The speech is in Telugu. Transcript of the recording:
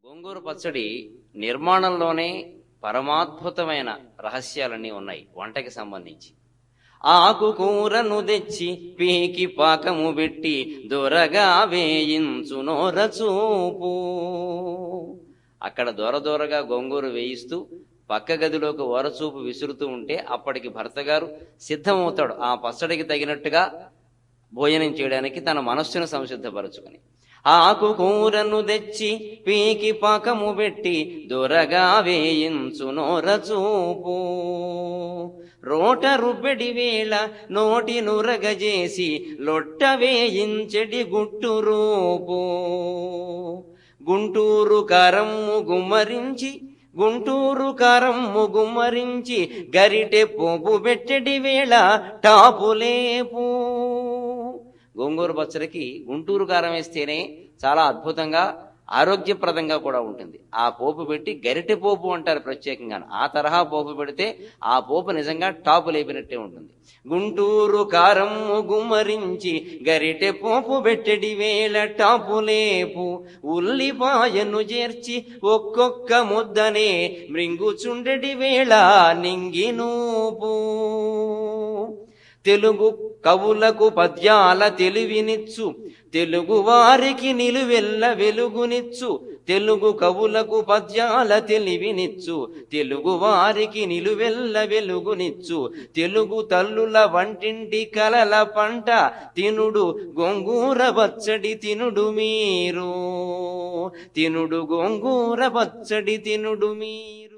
గోంగూర పచ్చడి నిర్మాణంలోనే పరమాద్భుతమైన రహస్యాలన్నీ ఉన్నాయి వంటకి సంబంధించి. ఆకుకూరను తెచ్చి పీకి పాకము పెట్టి దొరగా వేయించు నోరచూపు. అక్కడ దొరదొరగా గోంగూర వేయిస్తూ పక్క గదిలోకి ఓరచూపు విసురుతూ ఉంటే అప్పటికి భర్త గారు సిద్ధమవుతాడు ఆ పచ్చడికి తగినట్టుగా భోజనం చేయడానికి తన మనస్సును సంసిద్ధపరచుకుని. ఆకుకూరను తెచ్చి పీకి పాకము పెట్టి దొరగా వేయించు నోరచూపు. రోట రుబ్బెడి వేళ నోటి నురగజేసి లొట్ట వేయించెడి గుట్టు రూపు. గుంటూరు కారమ్ము గుమ్మరించి గరిటె పోపు పెట్టెడి వేళ టాపులేపు. గోంగూర పచ్చడికి గుంటూరు కారం వేస్తేనే చాలా అద్భుతంగా ఆరోగ్యప్రదంగా కూడా ఉంటుంది. ఆ పోపు పెట్టి గరిటె పోపు అంటారు ప్రత్యేకంగా. ఆ తరహా పోపు పెడితే ఆ పోపు నిజంగా టాపు లేపినట్టే ఉంటుంది. గుంటూరు కారం గుమ్మరించి గరిటె పోపు పెట్టెడి వేళ టాపు లేపు. ఉల్లిపాయను చేర్చి ఒక్కొక్క ముద్దనే మృంగుచుండెడి వేళ నింగినూపు. తెలుగు కవులకు పద్యాల తెలివినిచ్చు తెలుగు వారికి నిలువెల్ల వెలుగునిచ్చు. తెలుగు కవులకు పద్యాల తెలివినిచ్చు తెలుగు వారికి నిలువెల్ల వెలుగునిచ్చు. తెలుగు తల్లుల వంటింటి కలల పంట తినుడు గోంగూర పచ్చడి తినుడు మీరు. తినుడు గోంగూర పచ్చడి తినుడు మీరు.